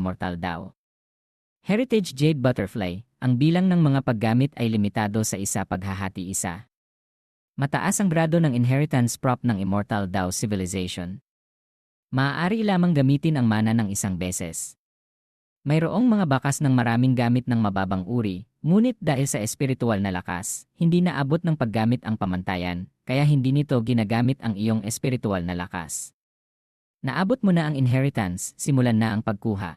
immortal daw. Heritage Jade Butterfly, ang bilang ng mga paggamit ay limitado sa isa paghahati isa. Mataas ang grado ng inheritance prop ng Immortal Dao Civilization. Maaari lamang gamitin ang mana ng isang beses. Mayroong mga bakas ng maraming gamit ng mababang uri, ngunit dahil sa espiritual na lakas, hindi naabot ng paggamit ang pamantayan, kaya hindi nito ginagamit ang iyong espiritual na lakas. Naabot mo na ang inheritance, simulan na ang pagkuha.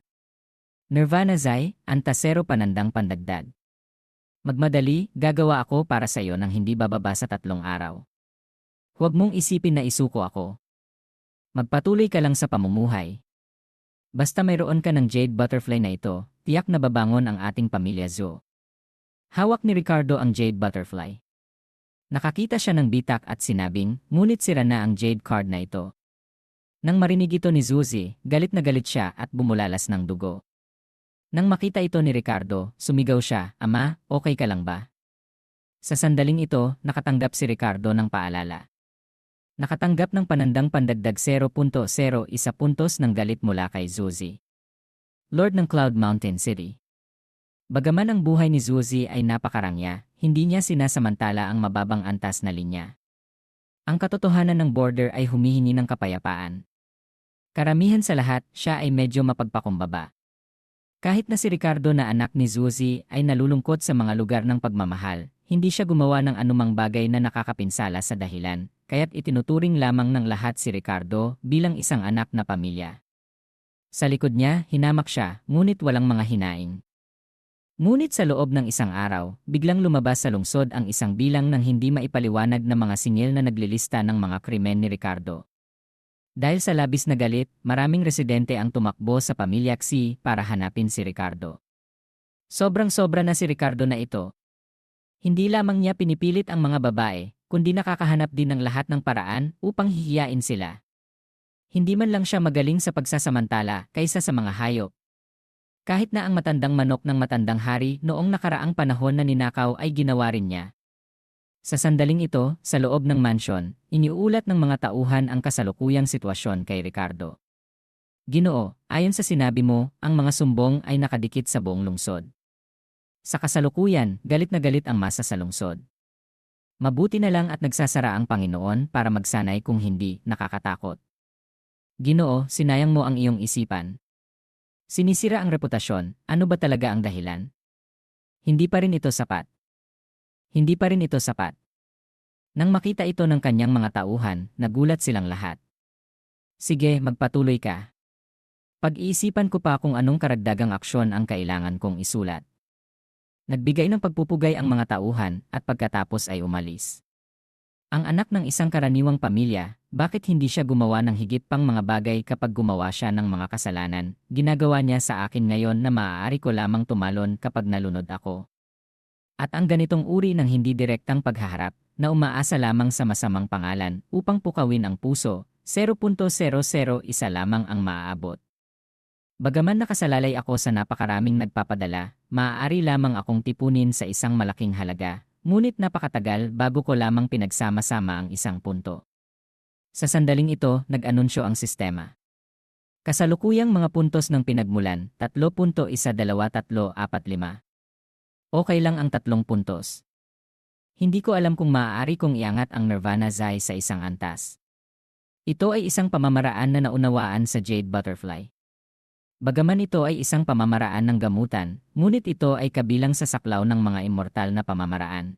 Nirvana Zai, Antasero Panandang Pandagdag. Magmadali, gagawa ako para sa iyo ng hindi bababa sa 3 araw. Huwag mong isipin na isuko ako. Magpatuloy ka lang sa pamumuhay. Basta mayroon ka ng Jade Butterfly na ito, tiyak na babangon ang ating pamilya Zo. Hawak ni Ricardo ang Jade Butterfly. Nakakita siya ng bitak at sinabing, ngunit sira na ang Jade card na ito. Nang marinig ito ni Zuzi, galit na galit siya at bumulalas ng dugo. Nang makita ito ni Ricardo, sumigaw siya, "Ama, okay ka lang ba?" Sa sandaling ito, nakatanggap si Ricardo ng paalala. Nakatanggap ng panandang pandagdag 0.01 puntos ng galit mula kay Zuzi, Lord ng Cloud Mountain City. Bagaman ang buhay ni Zuzi ay napakarangya, hindi niya sinasamantala ang mababang antas na linya. Ang katotohanan ng border ay humihingi ng kapayapaan. Karamihan sa lahat, siya ay medyo mapagpakumbaba. Kahit na si Ricardo na anak ni Zuzi ay nalulungkot sa mga lugar ng pagmamahal, hindi siya gumawa ng anumang bagay na nakakapinsala sa dahilan, kaya't itinuturing lamang ng lahat si Ricardo bilang isang anak na pamilya. Sa likod niya, hinamak siya, ngunit walang mga hinaing. Ngunit sa loob ng isang araw, biglang lumabas sa lungsod ang isang bilang ng hindi maipaliwanag na mga singil na naglilista ng mga krimen ni Ricardo. Dahil sa labis na galit, maraming residente ang tumakbo sa pamilya Xi para hanapin si Ricardo. Sobrang-sobra na si Ricardo na ito. Hindi lamang niya pinipilit ang mga babae, kundi nakakahanap din ng lahat ng paraan upang hihiyain sila. Hindi man lang siya magaling sa pagsasamantala kaysa sa mga hayop. Kahit na ang matandang manok ng matandang hari noong nakaraang panahon na ninakaw ay ginawa rin niya. Sa sandaling ito, sa loob ng mansyon, iniuulat ng mga tauhan ang kasalukuyang sitwasyon kay Ricardo. Ginoo, ayon sa sinabi mo, ang mga sumbong ay nakadikit sa buong lungsod. Sa kasalukuyan, galit na galit ang masa sa lungsod. Mabuti na lang at nagsasara ang Panginoon para magsanay kung hindi nakakatakot. Ginoo, sinayang mo ang iyong isipan. Sinisira ang reputasyon, ano ba talaga ang dahilan? Hindi pa rin ito sapat. Hindi pa rin ito sapat. Nang makita ito ng kanyang mga tauhan, nagulat silang lahat. Sige, magpatuloy ka. Pag-iisipan ko pa kung anong karagdagang aksyon ang kailangan kong isulat. Nagbigay ng pagpupugay ang mga tauhan at pagkatapos ay umalis. Ang anak ng isang karaniwang pamilya, bakit hindi siya gumawa ng higit pang mga bagay kapag gumawa siya ng mga kasalanan? Ginagawa niya sa akin ngayon na maaari ko lamang tumalon kapag nalunod ako. At ang ganitong uri ng hindi direktang paghaharap, na umaasa lamang sa masamang pangalan upang pukawin ang puso, 0.001 lamang ang maaabot. Bagaman nakasalalay ako sa napakaraming nagpapadala, maaari lamang akong tipunin sa isang malaking halaga, ngunit napakatagal bago ko lamang pinagsama-sama ang isang punto. Sa sandaling ito, nag-anunsyo ang sistema. Kasalukuyang mga puntos ng pinagmulan, 3.12345. Okay lang ang 3 puntos. Hindi ko alam kung maaari kong iangat ang Nirvana Zai sa isang antas. Ito ay isang pamamaraan na naunawaan sa Jade Butterfly. Bagaman ito ay isang pamamaraan ng gamutan, ngunit ito ay kabilang sa saklaw ng mga immortal na pamamaraan.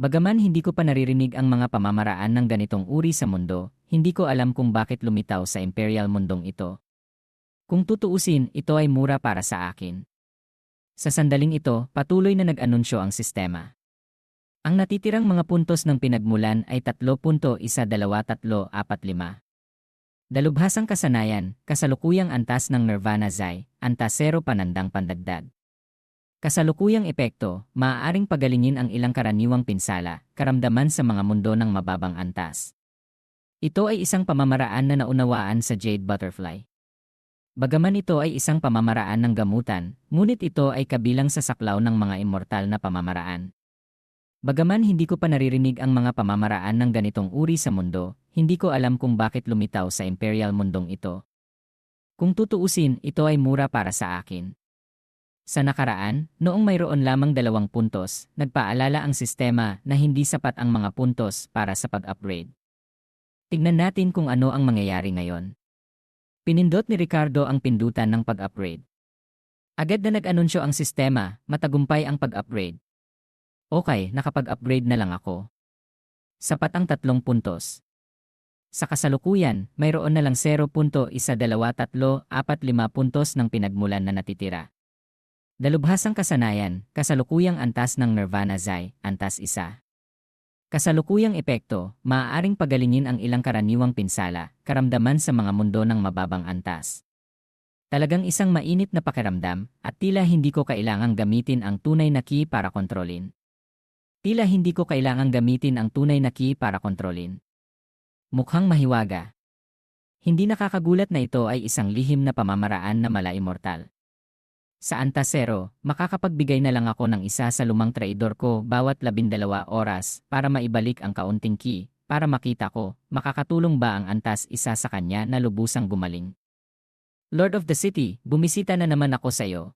Bagaman hindi ko pa naririnig ang mga pamamaraan ng ganitong uri sa mundo, hindi ko alam kung bakit lumitaw sa imperial mundong ito. Kung tutuusin, ito ay mura para sa akin. Sa sandaling ito, patuloy na nag-anunsyo ang sistema. Ang natitirang mga puntos ng pinagmulan ay 3.12345. Dalubhasang kasanayan, kasalukuyang antas ng Nirvana Zai, antas 0 panandang pandagdag. Kasalukuyang epekto, maaaring pagalingin ang ilang karaniwang pinsala, karamdaman sa mga mundo ng mababang antas. Ito ay isang pamamaraan na naunawaan sa Jade Butterfly. Bagaman ito ay isang pamamaraan ng gamutan, ngunit ito ay kabilang sa saklaw ng mga immortal na pamamaraan. Bagaman hindi ko pa naririnig ang mga pamamaraan ng ganitong uri sa mundo, hindi ko alam kung bakit lumitaw sa imperial mundong ito. Kung tutuusin, ito ay mura para sa akin. Sa nakaraan, noong mayroon lamang 2 puntos, nagpaalala ang sistema na hindi sapat ang mga puntos para sa pag-upgrade. Tignan natin kung ano ang mangyayari ngayon. Pinindot ni Ricardo ang pindutan ng pag-upgrade. Agad na nag-anunsyo ang sistema, matagumpay ang pag-upgrade. Okay, nakapag-upgrade na lang ako. Sapat ang 3 puntos. Sa kasalukuyan, mayroon na lang 0.12345 puntos ng pinagmulan na natitira. Dalubhasang kasanayan, kasalukuyang antas ng Nirvana Zai, antas 1. Kasalukuyang epekto, maaaring pagalingin ang ilang karaniwang pinsala, karamdaman sa mga mundo ng mababang antas. Talagang isang mainit na pakiramdam, at tila hindi ko kailangang gamitin ang tunay na key para kontrolin. Tila hindi ko kailangang gamitin ang tunay na key para kontrolin. Mukhang mahiwaga. Hindi nakakagulat na ito ay isang lihim na pamamaraan na mala-immortal. Sa Antas 0, makakapagbigay na lang ako ng isa sa lumang traidor ko bawat 12 oras para maibalik ang kaunting key, para makita ko, makakatulong ba ang Antas 1 sa kanya na lubusang gumaling. Lord of the City, bumisita na naman ako sa iyo.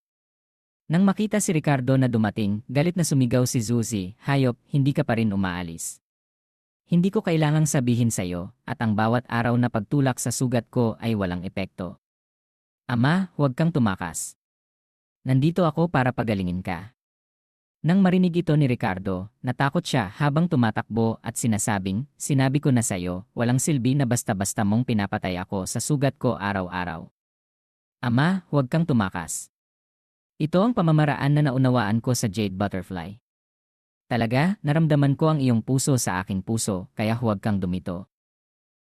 Nang makita si Ricardo na dumating, galit na sumigaw si Zuzi, hayop, hindi ka pa rin umaalis. Hindi ko kailangang sabihin sa iyo, at ang bawat araw na pagtulak sa sugat ko ay walang epekto. Ama, huwag kang tumakas. Nandito ako para pagalingin ka. Nang marinig ito ni Ricardo, natakot siya habang tumatakbo at sinasabing, sinabi ko na sa'yo, walang silbi na basta-basta mong pinapatay ako sa sugat ko araw-araw. Ama, huwag kang tumakas. Ito ang pamamaraan na naunawaan ko sa Jade Butterfly. Talaga, naramdaman ko ang iyong puso sa aking puso, kaya huwag kang dumito.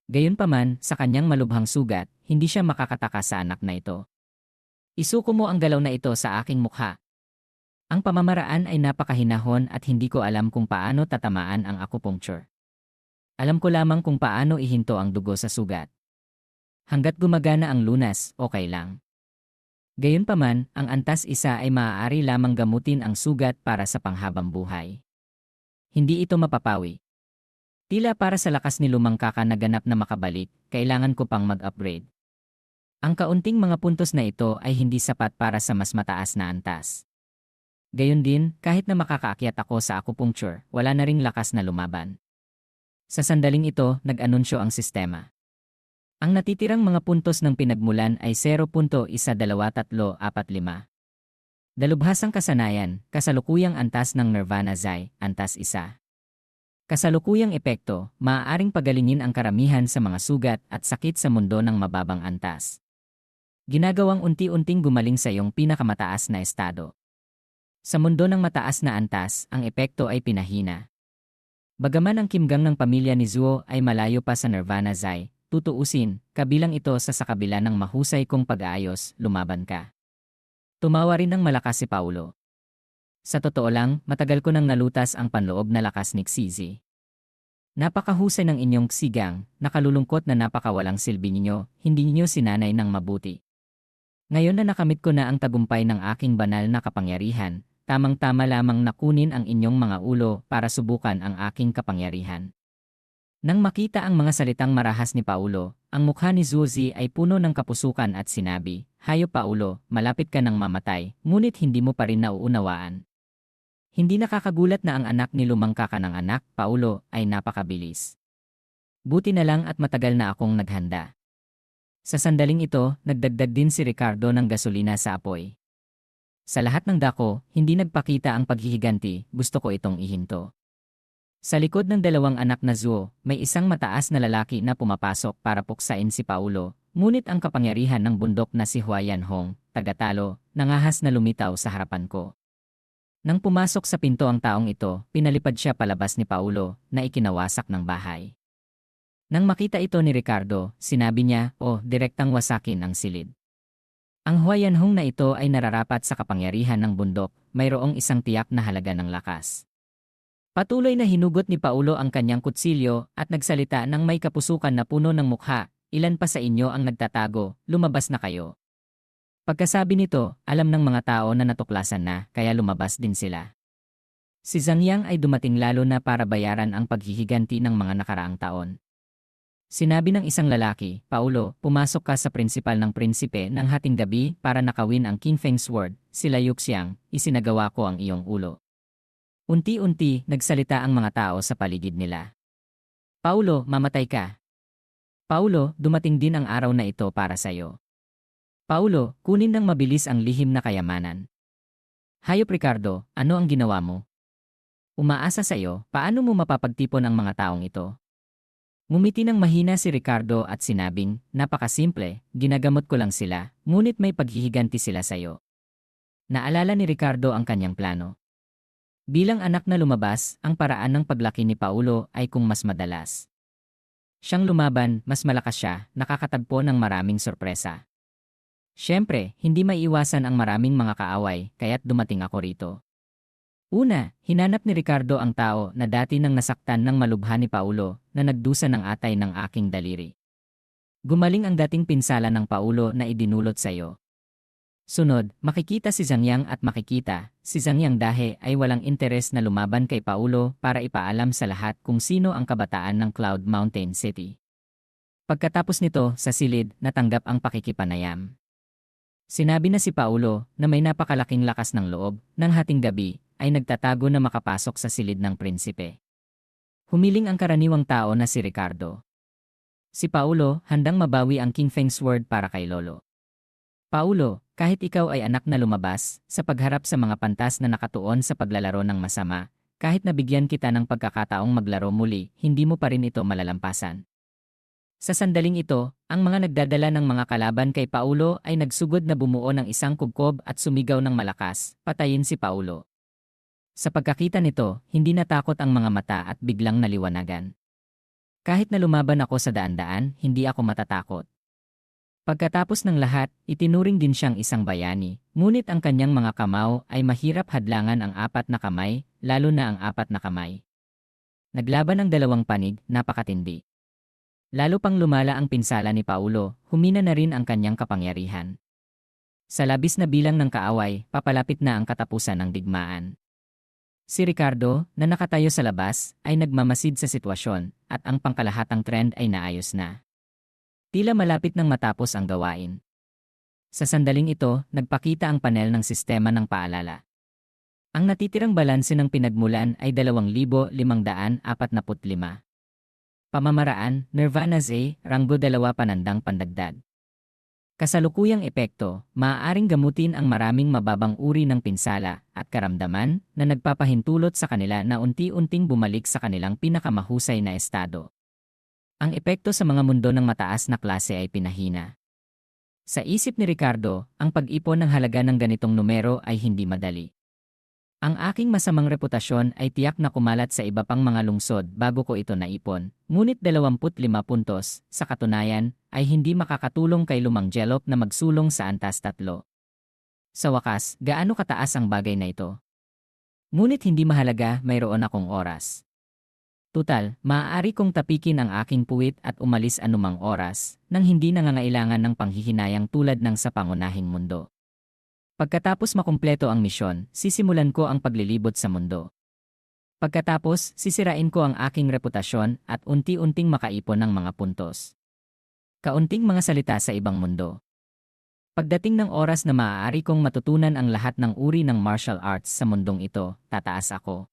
Gayunpaman, sa kanyang malubhang sugat, hindi siya makakatakas sa anak na ito. Isuko mo ang galaw na ito sa aking mukha. Ang pamamaraan ay napakahinahon at hindi ko alam kung paano tatamaan ang acupuncture. Alam ko lamang kung paano ihinto ang dugo sa sugat. Hanggat gumagana ang lunas, okay lang. Gayunpaman, ang Antas 1 ay maaari lamang gamutin ang sugat para sa panghabang buhay. Hindi ito mapapawi. Tila para sa lakas ni lumang kaka na ganap na makabalik, kailangan ko pang mag-upgrade. Ang kaunting mga puntos na ito ay hindi sapat para sa mas mataas na antas. Gayon din, kahit na makakaakyat ako sa acupuncture, wala na ring lakas na lumaban. Sa sandaling ito, nag-anunsyo ang sistema. Ang natitirang mga puntos ng pinagmulan ay 0.12345. Dalubhasang kasanayan, kasalukuyang antas ng Nirvana Zai, antas 1. Kasalukuyang epekto, maaaring pagalingin ang karamihan sa mga sugat at sakit sa mundo ng mababang antas. Ginagawang unti-unting gumaling sa iyong pinakamataas na estado. Sa mundo ng mataas na antas, ang epekto ay pinahina. Bagaman ang kimgang ng pamilya ni Zuo ay malayo pa sa Nirvana Zai, tutuusin, kabilang ito sa kabila ng mahusay kong pag-aayos, lumaban ka. Tumawa rin ng malakas si Paulo. Sa totoo lang, matagal ko nang nalutas ang panloob na lakas ni Xizi. Napakahusay ng inyong sigang, nakalulungkot na napakawalang silbi ninyo, hindi ninyo sinanay ng mabuti. Ngayon na nakamit ko na ang tagumpay ng aking banal na kapangyarihan, tamang-tama lamang na kunin ang inyong mga ulo para subukan ang aking kapangyarihan. Nang makita ang mga salitang marahas ni Paulo, ang mukha ni Zuzi ay puno ng kapusukan at sinabi, hayop Paulo, malapit ka ng mamatay, ngunit hindi mo pa rin nauunawaan. Hindi nakakagulat na ang anak ni lumang kaka ng anak, Paulo, ay napakabilis. Buti na lang at matagal na akong naghanda. Sa sandaling ito, nagdagdag din si Ricardo ng gasolina sa apoy. Sa lahat ng dako, hindi nagpakita ang paghihiganti, gusto ko itong ihinto. Sa likod ng dalawang anak na Zuo, may isang mataas na lalaki na pumapasok para puksain si Paulo, ngunit ang kapangyarihan ng bundok na si Huayan Hong, tagatalo, nangahas na lumitaw sa harapan ko. Nang pumasok sa pinto ang taong ito, pinalipad siya palabas ni Paulo, na ikinawasak ng bahay. Nang makita ito ni Ricardo, sinabi niya, direktang wasakin ang silid. Ang Huayanhong na ito ay nararapat sa kapangyarihan ng bundok, mayroong isang tiyak na halaga ng lakas. Patuloy na hinugot ni Paulo ang kanyang kutsilyo at nagsalita ng may kapusukan na puno ng mukha, ilan pa sa inyo ang nagtatago, lumabas na kayo. Pagkasabi nito, alam ng mga tao na natuklasan na, kaya lumabas din sila. Si Zhang Yang ay dumating lalo na para bayaran ang paghihiganti ng mga nakaraang taon. Sinabi ng isang lalaki, Paulo, pumasok ka sa prinsipal ng prinsipe ng hating gabi para nakawin ang King Feng Sword, sila Yuxiang, isinagawa ko ang iyong ulo. Unti-unti, nagsalita ang mga tao sa paligid nila. Paulo, mamatay ka. Paulo, dumating din ang araw na ito para sa'yo. Paulo, kunin ng mabilis ang lihim na kayamanan. Hayop Ricardo, ano ang ginawa mo? Umaasa sa iyo, paano mo mapapagtipon ang mga taong ito? Ngumiti ng mahina si Ricardo at sinabing, napakasimple, ginagamot ko lang sila, ngunit may paghihiganti sila sa iyo. Naalala ni Ricardo ang kanyang plano. Bilang anak na lumabas, ang paraan ng paglaki ni Paulo ay kung mas madalas siyang lumaban, mas malakas siya, nakakatagpo ng maraming sorpresa. Siyempre, hindi maiiwasan ang maraming mga kaaway, kaya't dumating ako rito. Una, hinanap ni Ricardo ang tao na dati nang nasaktan ng malubha ni Paulo na nagdusa ng atay ng aking daliri. Gumaling ang dating pinsala ng Paulo na idinulot sa iyo. Sunod, makikita si Zhang at makikita, si Zhang dahe ay walang interes na lumaban kay Paulo para ipaalam sa lahat kung sino ang kabataan ng Cloud Mountain City. Pagkatapos nito, sa silid, natanggap ang pakikipanayam. Sinabi na si Paulo na may napakalaking lakas ng loob, ng hating gabi, ay nagtatago na makapasok sa silid ng prinsipe. Humiling ang karaniwang tao na si Ricardo. Si Paulo, handang mabawi ang King Feng Sword para kay Lolo. Paulo, kahit ikaw ay anak na lumabas, sa pagharap sa mga pantas na nakatuon sa paglalaro ng masama, kahit nabigyan kita ng pagkakataong maglaro muli, hindi mo pa rin ito malalampasan. Sa sandaling ito, ang mga nagdadala ng mga kalaban kay Paulo ay nagsugod na bumuo ng isang kubkob at sumigaw ng malakas, patayin si Paulo. Sa pagkakita nito, hindi natakot ang mga mata at biglang naliwanagan. Kahit na lumaban ako sa daan-daan, hindi ako matatakot. Pagkatapos ng lahat, itinuring din siyang isang bayani, ngunit ang kanyang mga kamao ay mahirap hadlangan ang apat na kamay, lalo na ang apat na kamay. Naglaban ang dalawang panig, napakatindi. Lalo pang lumala ang pinsala ni Paulo, humina na rin ang kanyang kapangyarihan. Sa labis na bilang ng kaaway, papalapit na ang katapusan ng digmaan. Si Ricardo, na nakatayo sa labas, ay nagmamasid sa sitwasyon, at ang pangkalahatang trend ay naayos na. Tila malapit nang matapos ang gawain. Sa sandaling ito, nagpakita ang panel ng sistema ng paalala. Ang natitirang balanse ng pinagmulan ay 2,545. Pamamaraan, Nirvana Z, Ranggo 2 panandang pandagdag. Kasalukuyang epekto, maaaring gamutin ang maraming mababang uri ng pinsala at karamdaman na nagpapahintulot sa kanila na unti-unting bumalik sa kanilang pinakamahusay na estado. Ang epekto sa mga mundo ng mataas na klase ay pinahina. Sa isip ni Ricardo, ang pag-ipon ng halaga ng ganitong numero ay hindi madali. Ang aking masamang reputasyon ay tiyak na kumalat sa iba pang mga lungsod bago ko ito naipon, ngunit 25 puntos, sa katunayan, ay hindi makakatulong kay Lumang Jelop na magsulong sa antas 3. Sa wakas, gaano kataas ang bagay na ito? Ngunit hindi mahalaga, mayroon akong oras. Tutal, maaari kong tapikin ang aking puwit at umalis anumang oras, nang hindi nangangailangan ng panghihinayang tulad ng sa pangunahing mundo. Pagkatapos makumpleto ang misyon, sisimulan ko ang paglilibot sa mundo. Pagkatapos, sisirain ko ang aking reputasyon at unti-unting makaipon ng mga puntos. Kaunting mga salita sa ibang mundo. Pagdating ng oras na maaari kong matutunan ang lahat ng uri ng martial arts sa mundong ito, tataas ako.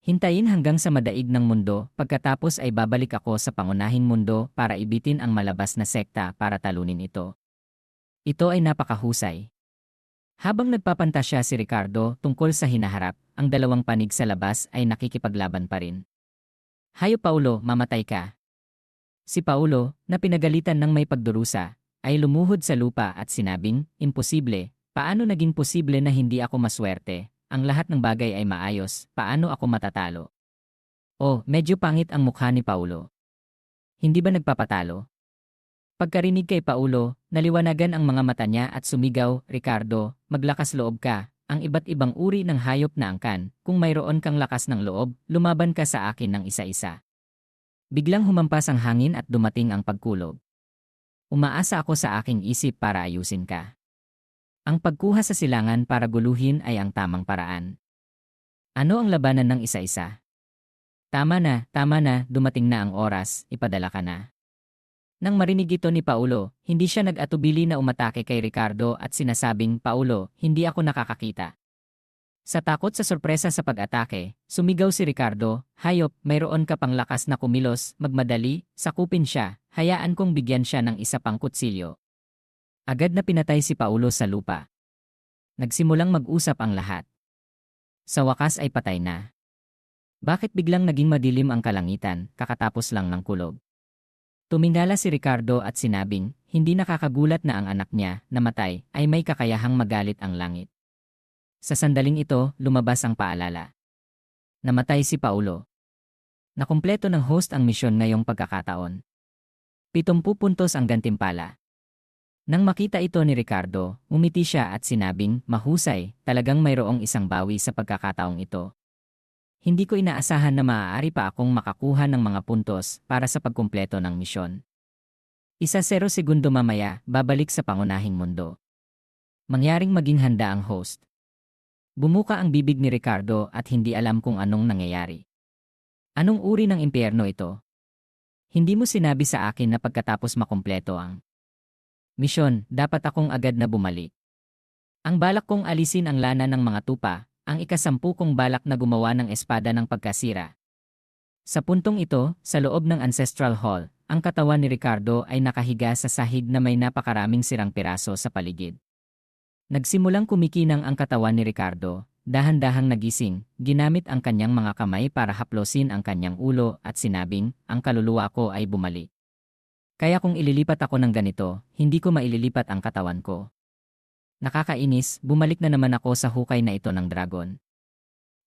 Hintayin hanggang sa madaig ng mundo, pagkatapos ay babalik ako sa pangunahing mundo para ibitin ang malabas na sekta para talunin ito. Ito ay napakahusay. Habang nagpapantasya si Ricardo tungkol sa hinaharap, ang dalawang panig sa labas ay nakikipaglaban pa rin. Hayop Paulo, mamatay ka. Si Paulo, na pinagalitan ng may pagdurusa, ay lumuhod sa lupa at sinabing, imposible, paano naging posible na hindi ako maswerte? Ang lahat ng bagay ay maayos, paano ako matatalo? Oh, medyo pangit ang mukha ni Paulo. Hindi ba nagpapatalo? Pagkarinig kay Paulo, naliwanagan ang mga mata niya at sumigaw, Ricardo, maglakas loob ka, ang iba't ibang uri ng hayop na angkan, kung mayroon kang lakas ng loob, lumaban ka sa akin ng isa-isa. Biglang humampas ang hangin at dumating ang pagkulog. Umaasa ako sa aking isip para ayusin ka. Ang pagkuha sa silangan para guluhin ay ang tamang paraan. Ano ang labanan ng isa-isa? Tama na, dumating na ang oras, ipadala ka na. Nang marinig ito ni Paulo, hindi siya nag-atubili na umatake kay Ricardo at sinasabing, Paulo, hindi ako nakakakita. Sa takot sa sorpresa sa pag-atake, sumigaw si Ricardo, hayop, mayroon ka pang lakas na kumilos, magmadali, sakupin siya, hayaan kong bigyan siya ng isa pang kutsilyo. Agad na pinatay si Paulo sa lupa. Nagsimulang mag-usap ang lahat. Sa wakas ay patay na. Bakit biglang naging madilim ang kalangitan, kakatapos lang ng kulog? Tumingala si Ricardo at sinabing, hindi nakakagulat na ang anak niya, namatay, ay may kakayahang magalit ang langit. Sa sandaling ito, lumabas ang paalala. Namatay si Paulo. Nakumpleto ng host ang misyon ngayong pagkakataon. 70 puntos ang gantimpala. Nang makita ito ni Ricardo, umiti siya at sinabing, mahusay, talagang mayroong isang bawi sa pagkakataong ito. Hindi ko inaasahan na maaari pa akong makakuha ng mga puntos para sa pagkumpleto ng misyon. 1-0 segundo mamaya, babalik sa pangunahing mundo. Mangyaring maging handa ang host. Bumuka ang bibig ni Ricardo at hindi alam kung anong nangyayari. Anong uri ng impyerno ito? Hindi mo sinabi sa akin na pagkatapos makumpleto ang misyon, dapat akong agad na bumalik. Ang balak kong alisin ang lana ng mga tupa, ang 10 kong balak na gumawa ng espada ng pagkasira. Sa puntong ito, sa loob ng Ancestral Hall, ang katawan ni Ricardo ay nakahiga sa sahig na may napakaraming sirang piraso sa paligid. Nagsimulang kumikinang ang katawan ni Ricardo, dahan-dahang nagising, ginamit ang kanyang mga kamay para haplosin ang kanyang ulo at sinabing, ang kaluluwa ko ay bumalik. Kaya kung ililipat ako ng ganito, hindi ko maililipat ang katawan ko. Nakakainis, bumalik na naman ako sa hukay na ito ng dragon.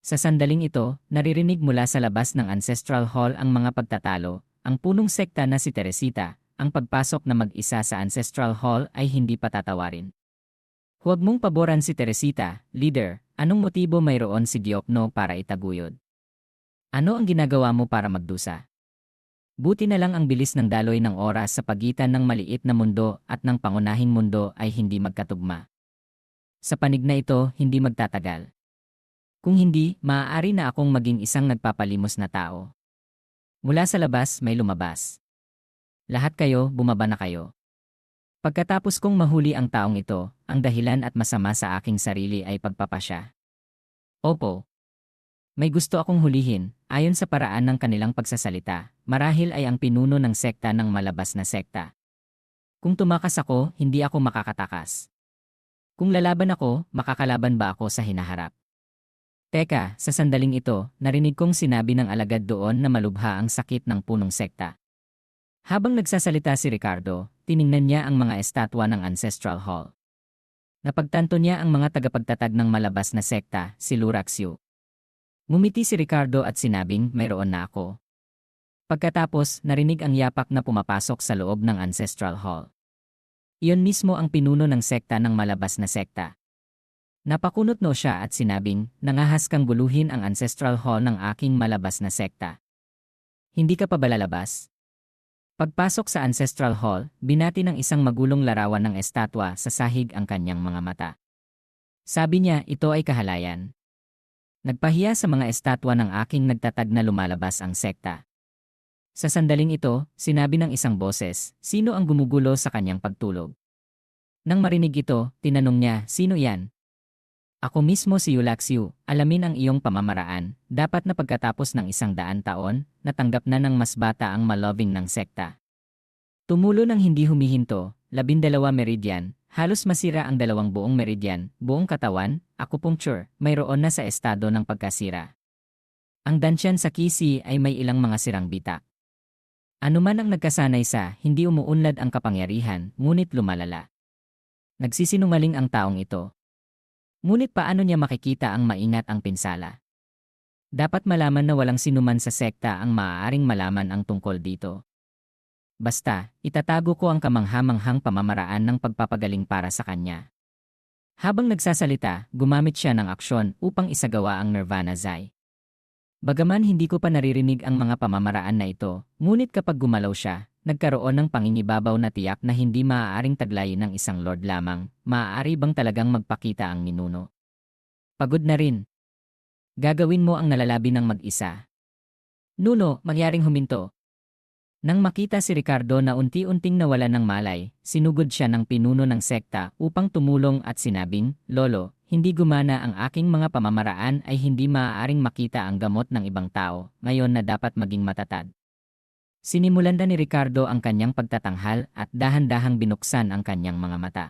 Sa sandaling ito, naririnig mula sa labas ng Ancestral Hall ang mga pagtatalo, ang punong sekta na si Teresita, ang pagpasok na mag-isa sa Ancestral Hall ay hindi patatawarin. Huwag mong paboran si Teresita, leader, anong motibo mayroon si Diokno para itaguyod? Ano ang ginagawa mo para magdusa? Buti na lang ang bilis ng daloy ng oras sa pagitan ng maliit na mundo at ng pangunahing mundo ay hindi magkatugma. Sa panig na ito, hindi magtatagal. Kung hindi, maaari na akong maging isang nagpapalimos na tao. Mula sa labas, may lumabas. Lahat kayo, bumaba na kayo. Pagkatapos kong mahuli ang taong ito, ang dahilan at masama sa aking sarili ay pagpapasya. Opo. May gusto akong hulihin, ayon sa paraan ng kanilang pagsasalita, marahil ay ang pinuno ng sekta ng malabas na sekta. Kung tumakas ako, hindi ako makakatakas. Kung lalaban ako, makakalaban ba ako sa hinaharap? Teka, sa sandaling ito, narinig kong sinabi ng alagad doon na malubha ang sakit ng punong sekta. Habang nagsasalita si Ricardo, tiningnan niya ang mga estatwa ng Ancestral Hall. Napagtanto niya ang mga tagapagtatag ng malabas na sekta, si Luraxio. Ngumiti si Ricardo at sinabing, mayroon na ako. Pagkatapos, narinig ang yapak na pumapasok sa loob ng Ancestral Hall. Iyon mismo ang pinuno ng sekta ng malabas na sekta. Napakunot no siya at sinabing, nangahas kang guluhin ang Ancestral Hall ng aking malabas na sekta. Hindi ka pa ba lalabas? Pagpasok sa Ancestral Hall, binati ng isang magulong larawan ng estatwa sa sahig ang kanyang mga mata. Sabi niya, ito ay kahalayan. Nagpahiya sa mga estatwa ng aking nagtatag na lumalabas ang sekta. Sa sandaling ito, sinabi ng isang boses, sino ang gumugulo sa kanyang pagtulog? Nang marinig ito, tinanong niya, sino yan? Ako mismo si Eulaxiu, alamin ang iyong pamamaraan, dapat na pagkatapos ng 100 taon, natanggap na ng mas bata ang maloving ng sekta. Tumulo ng hindi humihinto, 12 meridian, halos masira ang 2 buong meridian, buong katawan, acupuncture, mayroon na sa estado ng pagkasira. Ang dansyan sa kisi ay may ilang mga sirang bitak. Anuman ang nagkasanay sa, hindi umuunlad ang kapangyarihan, ngunit lumalala. Nagsisinungaling ang taong ito. Ngunit paano niya makikita ang maingat ang pinsala? Dapat malaman na walang sinuman sa sekta ang maaaring malaman ang tungkol dito. Basta, itatago ko ang kamanghamanghang pamamaraan ng pagpapagaling para sa kanya. Habang nagsasalita, gumamit siya ng aksyon upang isagawa ang Nirvana Zai. Bagaman hindi ko pa naririnig ang mga pamamaraan na ito, ngunit kapag gumalaw siya, nagkaroon ng pangingibabaw na tiyak na hindi maaaring taglayin ng isang lord lamang, maaari bang talagang magpakita ang ninuno? Pagod na rin. Gagawin mo ang nalalabi ng mag-isa. Nuno, mangyaring huminto. Nang makita si Ricardo na unti-unting nawalan ng malay, sinugod siya ng pinuno ng sekta upang tumulong at sinabing, "Lolo, hindi gumana ang aking mga pamamaraan ay hindi maaaring makita ang gamot ng ibang tao, ngayon na dapat maging matatag." Sinimulan na ni Ricardo ang kanyang pagtatanghal at dahan-dahang binuksan ang kanyang mga mata.